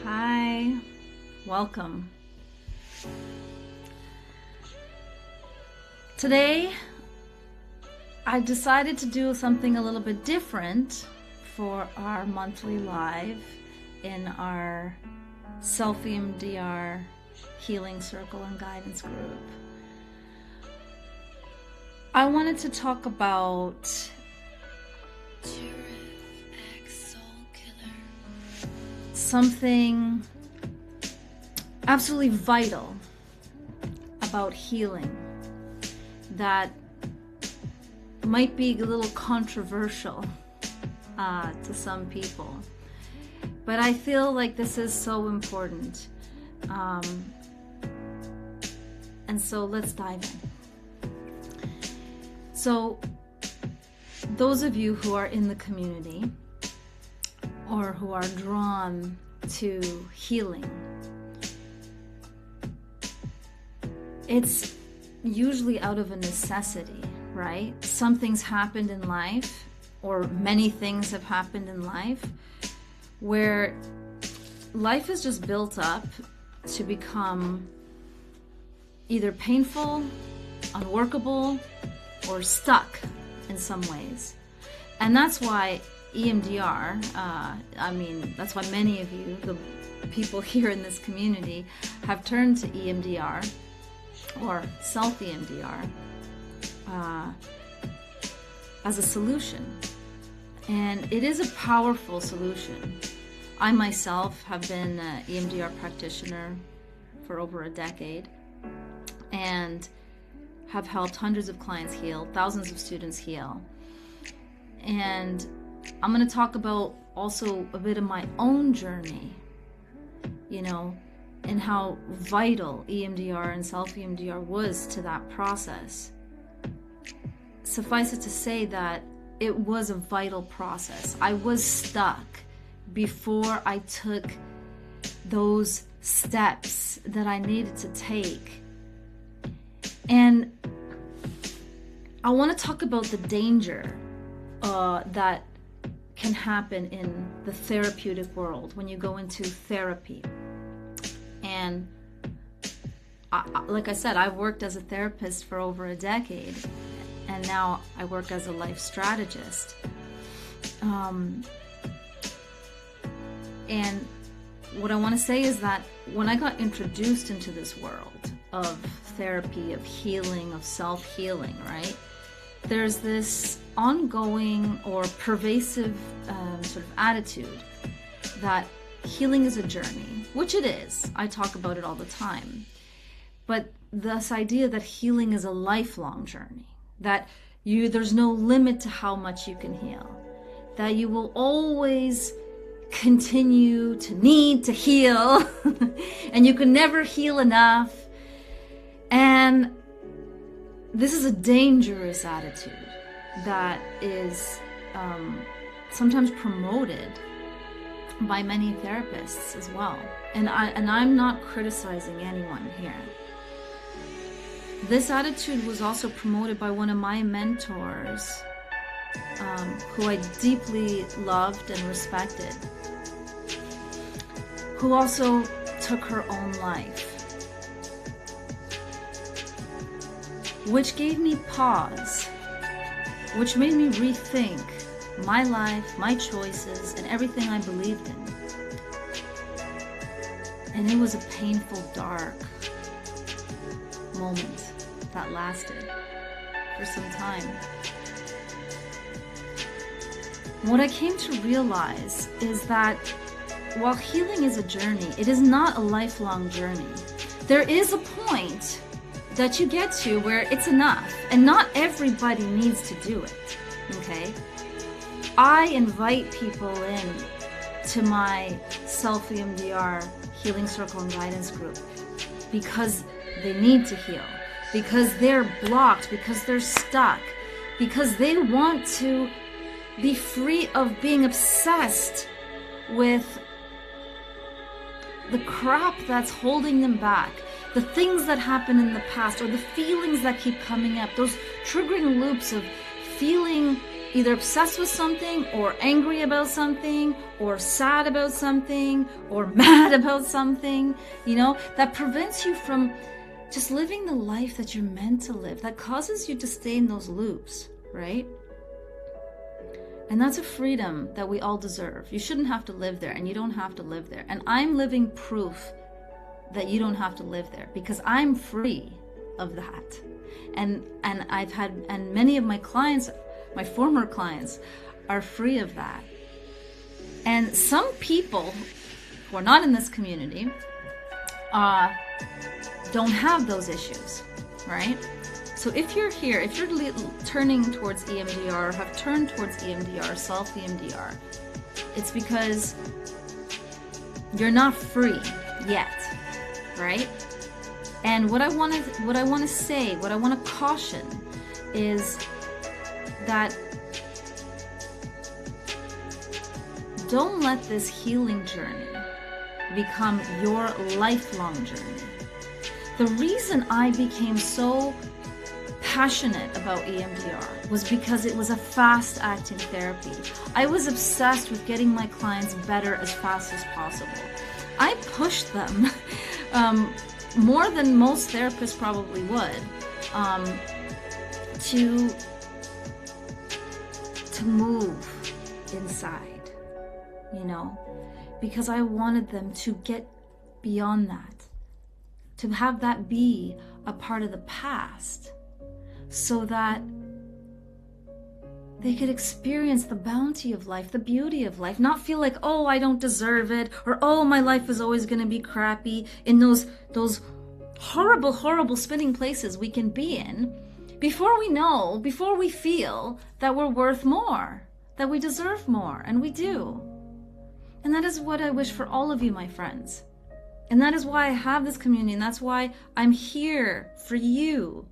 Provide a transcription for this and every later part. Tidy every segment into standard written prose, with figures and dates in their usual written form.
Hi, welcome. Today, I decided to do something a little bit different for our monthly live in our self-EMDR healing circle and guidance group. I wanted to talk about something absolutely vital about healing that might be a little controversial to some people, but I feel like this is so important, and so let's dive in. So those of you who are in the community or who are drawn to healing, it's usually out of a necessity, right? Something's happened in life, or many things have happened in life, where life is just built up to become either painful, unworkable, or stuck in some ways. And that's why EMDR, that's why many of you, the people here in this community, have turned to EMDR or self-EMDR as a solution. And it is a powerful solution. I myself have been an EMDR practitioner for over a decade and have helped hundreds of clients heal, thousands of students heal. And I'm going to talk about also a bit of my own journey, and how vital EMDR and self-EMDR was to that process. Suffice it to say that it was a vital process. I was stuck before I took those steps that I needed to take. And I want to talk about the danger that can happen in the therapeutic world when you go into therapy. And like I said, I've worked as a therapist for over a decade, and now I work as a life strategist. And what I want to say is that when I got introduced into this world of therapy, of healing, of self-healing, right? There's this ongoing or pervasive sort of attitude that healing is a journey, which it is. I talk about it all the time. But this idea that healing is a lifelong journey, that there's no limit to how much you can heal, that you will always continue to need to heal, and you can never heal enough. And this is a dangerous attitude that is sometimes promoted by many therapists as well. And I'm not criticizing anyone here. This attitude was also promoted by one of my mentors, who I deeply loved and respected, who also took her own life, which gave me pause, which made me rethink my life, my choices, and everything I believed in. And it was a painful, dark moment that lasted for some time. What I came to realize is that while healing is a journey, it is not a lifelong journey. There is a point that you get to where it's enough, and not everybody needs to do it, okay? I invite people in to my self-EMDR healing circle and guidance group because they need to heal, because they're blocked, because they're stuck, because they want to be free of being obsessed with the crap that's holding them back, the things that happened in the past, or the feelings that keep coming up, those triggering loops of feeling either obsessed with something or angry about something or sad about something or mad about something, that prevents you from just living the life that you're meant to live, that causes you to stay in those loops, right? And that's a freedom that we all deserve. You shouldn't have to live there, and you don't have to live there. And I'm living proof that you don't have to live there, because I'm free of that. And many of my clients, my former clients, are free of that. And some people who are not in this community don't have those issues, right? So if you're here, if you're turning towards EMDR, or have turned towards EMDR, self-EMDR, it's because you're not free yet, right? And what I want to say, what I want to caution is that don't let this healing journey become your lifelong journey. The reason I became so passionate about EMDR was because it was a fast-acting therapy. I was obsessed with getting my clients better as fast as possible. I pushed them more than most therapists probably would to move inside, because I wanted them to get beyond that, to have that be a part of the past, so that they could experience the bounty of life, the beauty of life, not feel like, oh, I don't deserve it, or oh, my life is always going to be crappy, in those horrible, horrible spinning places we can be in, before we feel that we're worth more, that we deserve more, and we do. And that is what I wish for all of you, my friends. And that is why I have this community, and that's why I'm here for you.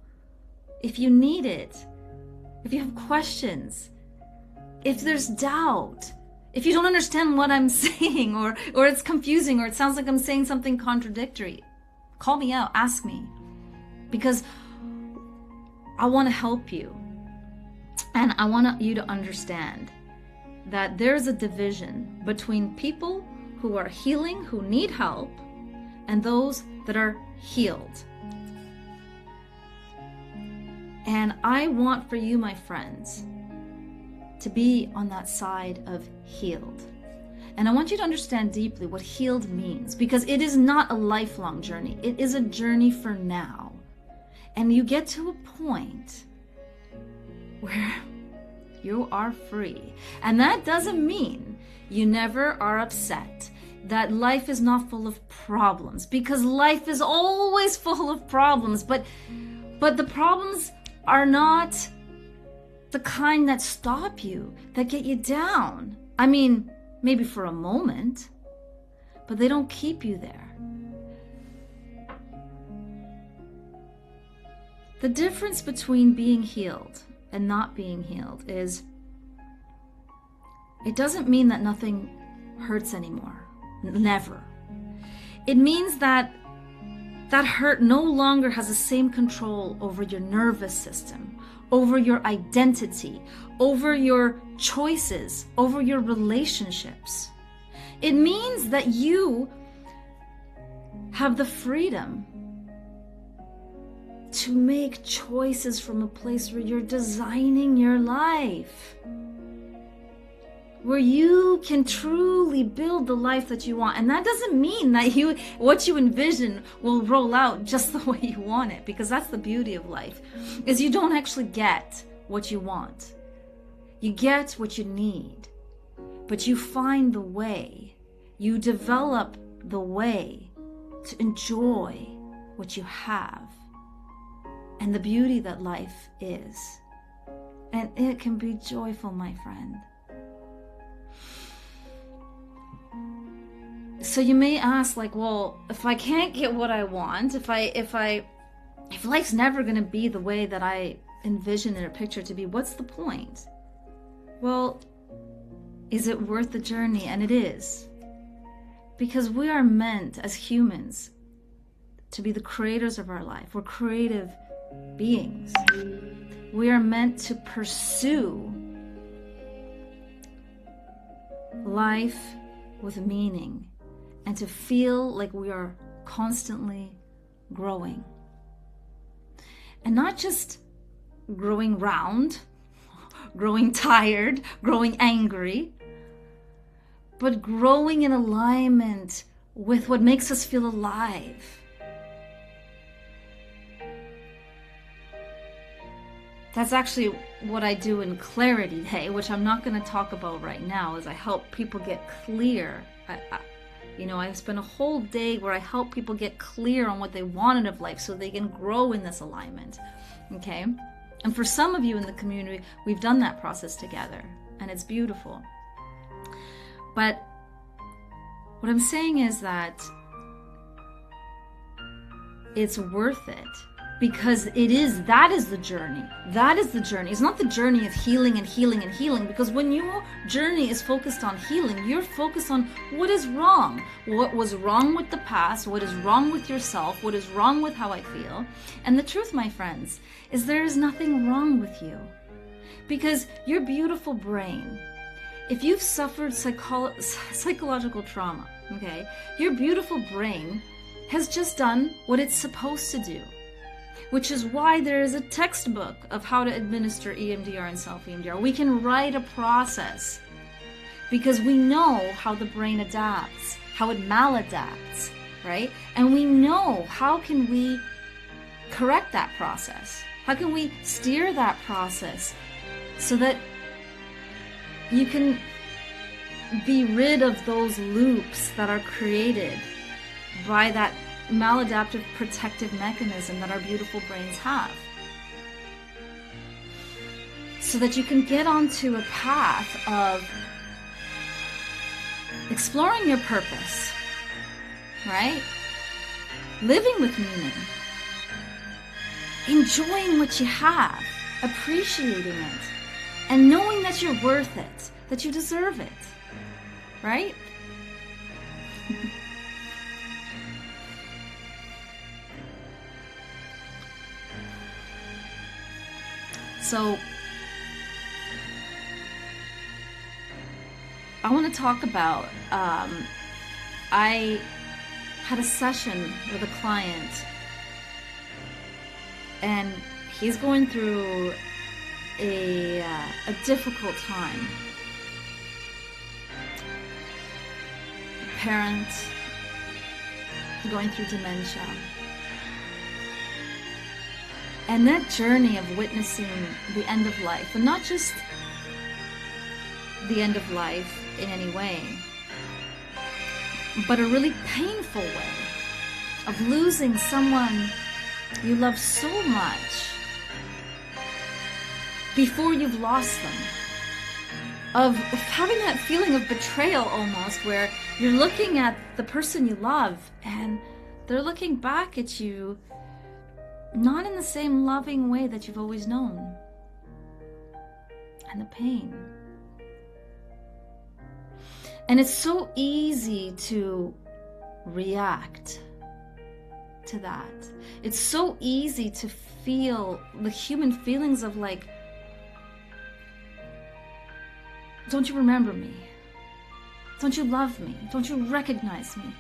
If you need it, if you have questions, if there's doubt, if you don't understand what I'm saying, or it's confusing, or it sounds like I'm saying something contradictory, call me out, ask me, because I want to help you. And I want you to understand that there's a division between people who are healing, who need help, and those that are healed. And I want for you, my friends, to be on that side of healed. And I want you to understand deeply what healed means, because it is not a lifelong journey. It is a journey for now. And you get to a point where you are free. And that doesn't mean you never are upset, that life is not full of problems, because life is always full of problems, but the problems are not the kind that stop you, that get you down. I mean, maybe for a moment, but they don't keep you there. The difference between being healed and not being healed is, it doesn't mean that nothing hurts anymore. Never. It means that hurt no longer has the same control over your nervous system, over your identity, over your choices, over your relationships. It means that you have the freedom to make choices from a place where you're designing your life, where you can truly build the life that you want. And that doesn't mean that what you envision will roll out just the way you want it, because that's the beauty of life, is you don't actually get what you want. You get what you need, but you find the way, you develop the way to enjoy what you have and the beauty that life is. And it can be joyful, my friend. So you may ask, like, well, if I can't get what I want, if life's never going to be the way that I envision in a picture to be, what's the point? Well, is it worth the journey? And it is. Because we are meant as humans to be the creators of our life. We're creative beings. We are meant to pursue life with meaning and to feel like we are constantly growing. And not just growing round, growing tired, growing angry, but growing in alignment with what makes us feel alive. That's actually what I do in Clarity Day, which I'm not going to talk about right now, is I help people get clear. I spend a whole day where I help people get clear on what they want out of life so they can grow in this alignment. Okay? And for some of you in the community, we've done that process together, and it's beautiful. But what I'm saying is that it's worth it. Because that is the journey. That is the journey. It's not the journey of healing and healing and healing. Because when your journey is focused on healing, you're focused on what is wrong. What was wrong with the past? What is wrong with yourself? What is wrong with how I feel? And the truth, my friends, is there is nothing wrong with you. Because your beautiful brain, if you've suffered psychological trauma, okay, your beautiful brain has just done what it's supposed to do. Which is why there is a textbook of how to administer EMDR and self-EMDR. We can write a process because we know how the brain adapts, how it maladapts, right? And we know how can we correct that process? How can we steer that process so that you can be rid of those loops that are created by that maladaptive protective mechanism that our beautiful brains have, so that you can get onto a path of exploring your purpose, right? Living with meaning, enjoying what you have, appreciating it, and knowing that you're worth it, that you deserve it, right? So I want to talk about, I had a session with a client and he's going through a difficult time. Parent going through dementia. And that journey of witnessing the end of life, and not just the end of life in any way, but a really painful way of losing someone you love so much before you've lost them. Of having that feeling of betrayal almost, where you're looking at the person you love and they're looking back at you not in the same loving way that you've always known. And the pain. And it's so easy to react to that. It's so easy to feel the human feelings of like, don't you remember me? Don't you love me? Don't you recognize me?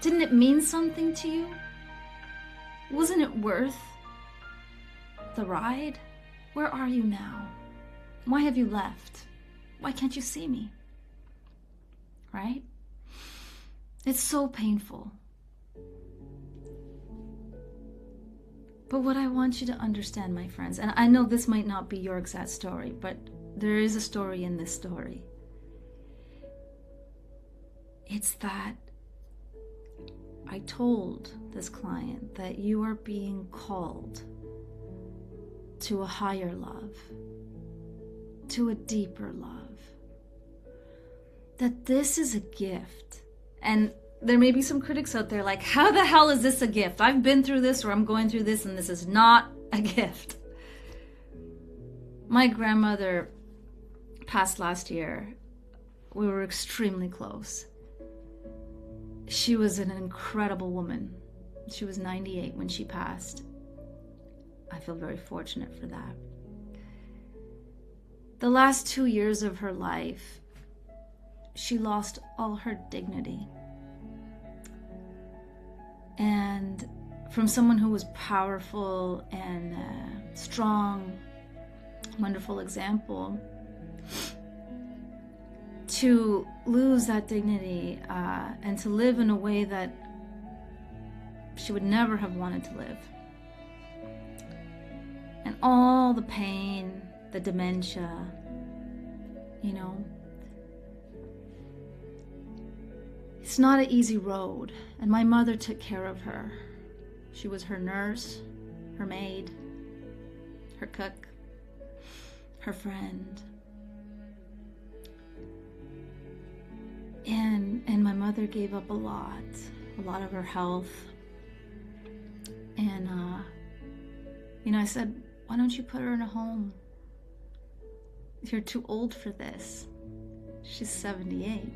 Didn't it mean something to you? Wasn't it worth the ride? Where are you now? Why have you left? Why can't you see me? Right? It's so painful. But what I want you to understand, my friends, and I know this might not be your exact story, but there is a story in this story. It's that I told this client that you are being called to a higher love, to a deeper love. That this is a gift. And there may be some critics out there like, how the hell is this a gift? I've been through this, or I'm going through this, and this is not a gift. My grandmother passed last year. We were extremely close. She was an incredible woman. She was 98 when she passed. I feel very fortunate for that. The last 2 years of her life she lost all her dignity. And from someone who was powerful and strong, wonderful example, to lose that dignity and to live in a way that she would never have wanted to live. And all the pain, the dementia, you know, it's not an easy road. And my mother took care of her. She was her nurse, her maid, her cook, her friend. And my mother gave up a lot of her health. And, you know, I said, why don't you put her in a home? You're too old for this. She's 78.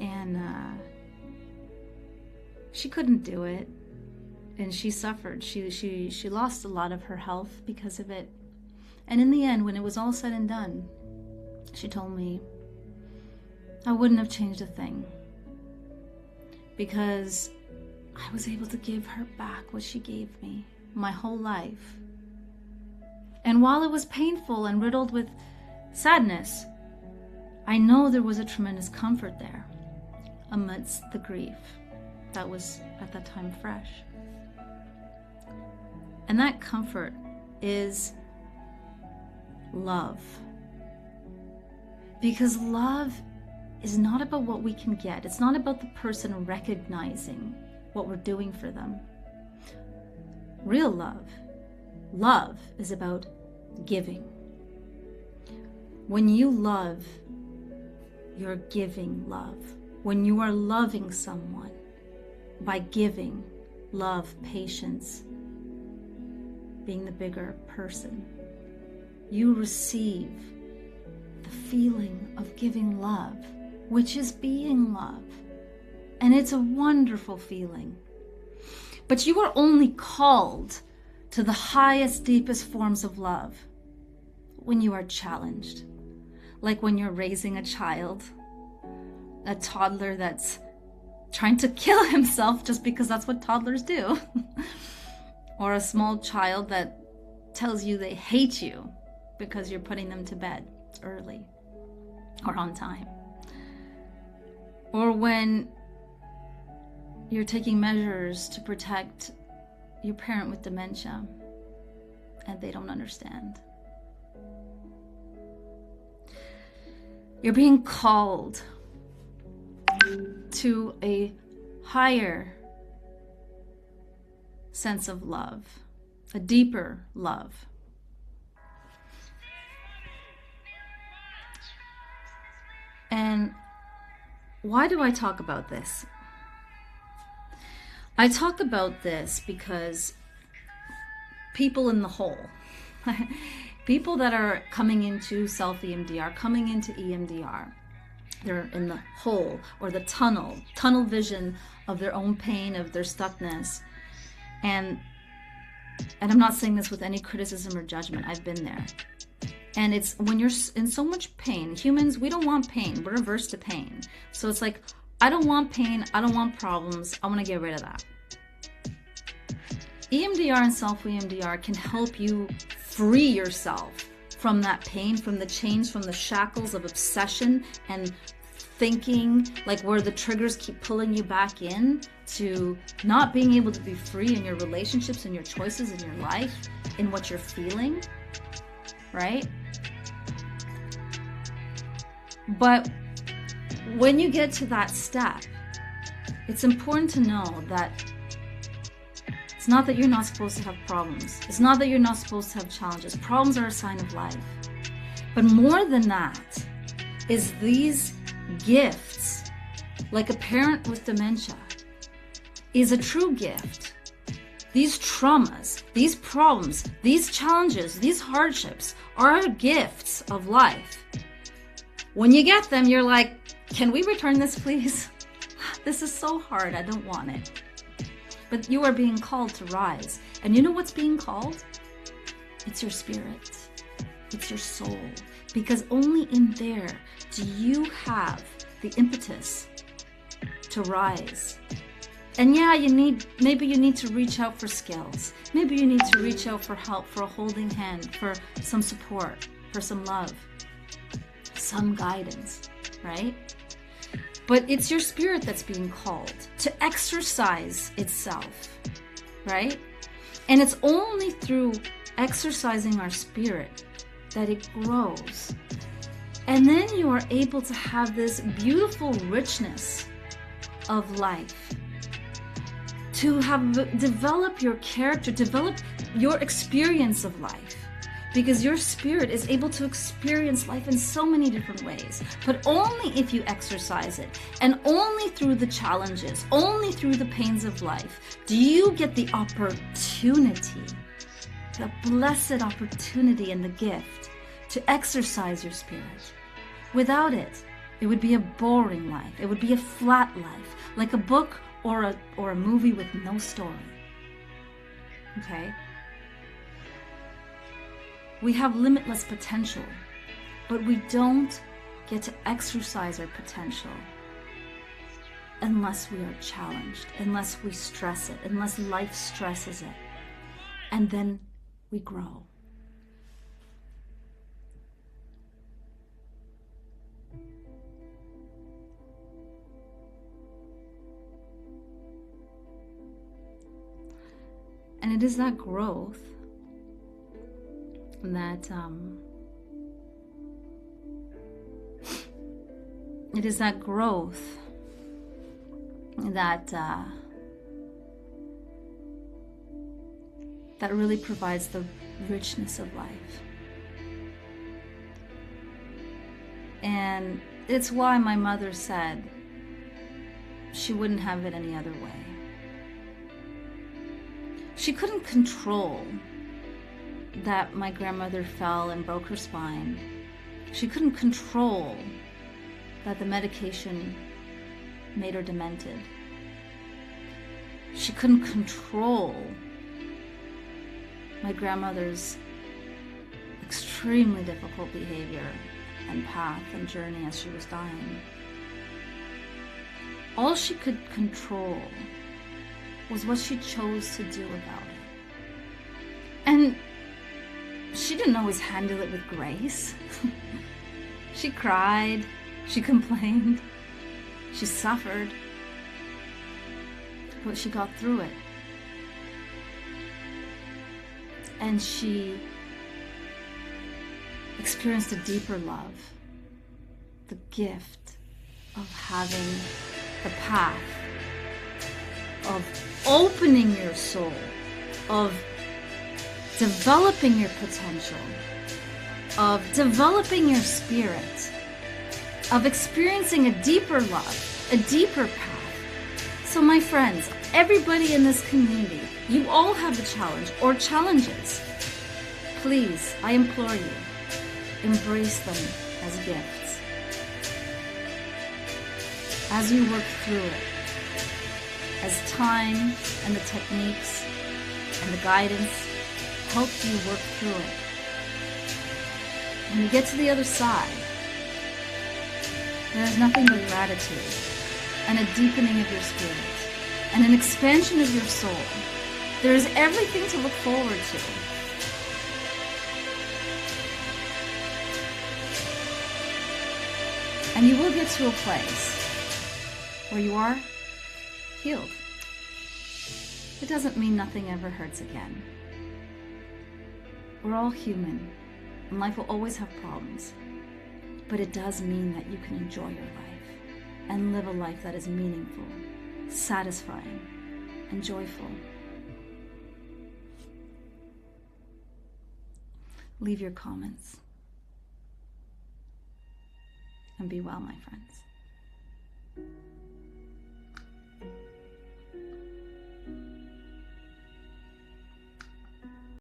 And she couldn't do it. And she suffered. She lost a lot of her health because of it. And in the end, when it was all said and done, she told me, I wouldn't have changed a thing, because I was able to give her back what she gave me my whole life. And while it was painful and riddled with sadness, I know there was a tremendous comfort there amidst the grief that was at that time fresh. And that comfort is love. Because love is not about what we can get. It's not about the person recognizing what we're doing for them. Real love is about giving. When you love, you're giving love. When you are loving someone by giving love, patience, being the bigger person, you receive the feeling of giving love, which is being love. And it's a wonderful feeling. But you are only called to the highest, deepest forms of love when you are challenged. Like when you're raising a child, a toddler that's trying to kill himself just because that's what toddlers do. Or a small child that tells you they hate you because you're putting them to bed early or on time. Or when you're taking measures to protect your parent with dementia and they don't understand. You're being called to a higher sense of love, a deeper love. And why do I talk about this? I talk about this because people in the hole, people that are coming into self-EMDR, coming into EMDR, they're in the hole or the tunnel vision of their own pain, of their stuckness. And I'm not saying this with any criticism or judgment. I've been there. And it's when you're in so much pain. Humans, we don't want pain. We're averse to pain. So it's like, I don't want pain. I don't want problems. I want to get rid of that. EMDR and self-EMDR can help you free yourself from that pain, from the chains, from the shackles of obsession and thinking, like where the triggers keep pulling you back in to not being able to be free in your relationships, in your choices, in your life, in what you're feeling, right? But when you get to that step, it's important to know that it's not that you're not supposed to have problems. It's not that you're not supposed to have challenges. Problems are a sign of life. But more than that is these gifts, like a parent with dementia, is a true gift. These traumas, these problems, these challenges, these hardships are gifts of life. When you get them, you're like, can we return this, please? This is so hard. I don't want it. But you are being called to rise. And you know what's being called? It's your spirit. It's your soul. Because only in there do you have the impetus to rise. And yeah, maybe you need to reach out for skills. Maybe you need to reach out for help, for a holding hand, for some support, for some love, some guidance, right? But it's your spirit that's being called to exercise itself, right? And it's only through exercising our spirit that it grows. And then you are able to have this beautiful richness of life, to develop your character, develop your experience of life, because your spirit is able to experience life in so many different ways, but only if you exercise it, and only through the challenges, only through the pains of life, do you get the opportunity, the blessed opportunity and the gift to exercise your spirit. Without it, it would be a boring life. It would be a flat life, like a book or a movie with no story. Okay? We have limitless potential, but we don't get to exercise our potential unless we are challenged, unless we stress it, unless life stresses it. And then we grow. And it is that growth that that really provides the richness of life. And it's why my mother said she wouldn't have it any other way. She couldn't control that my grandmother fell and broke her spine. She couldn't control that the medication made her demented. She couldn't control my grandmother's extremely difficult behavior and path and journey as she was dying. All she could control was what she chose to do about it. And she didn't always handle it with grace. She cried, she complained, she suffered, but she got through it. And she experienced a deeper love, the gift of having the path of opening your soul, of developing your potential, of developing your spirit, of experiencing a deeper love, a deeper path. So my friends, everybody in this community, you all have a challenge or challenges. Please, I implore you, embrace them as gifts. As you work through it, as time and the techniques and the guidance help you work through it. When you get to the other side, there is nothing but gratitude and a deepening of your spirit and an expansion of your soul. There is everything to look forward to. And you will get to a place where you are healed. It doesn't mean nothing ever hurts again. We're all human, and life will always have problems. But it does mean that you can enjoy your life and live a life that is meaningful, satisfying, and joyful. Leave your comments. And be well, my friends.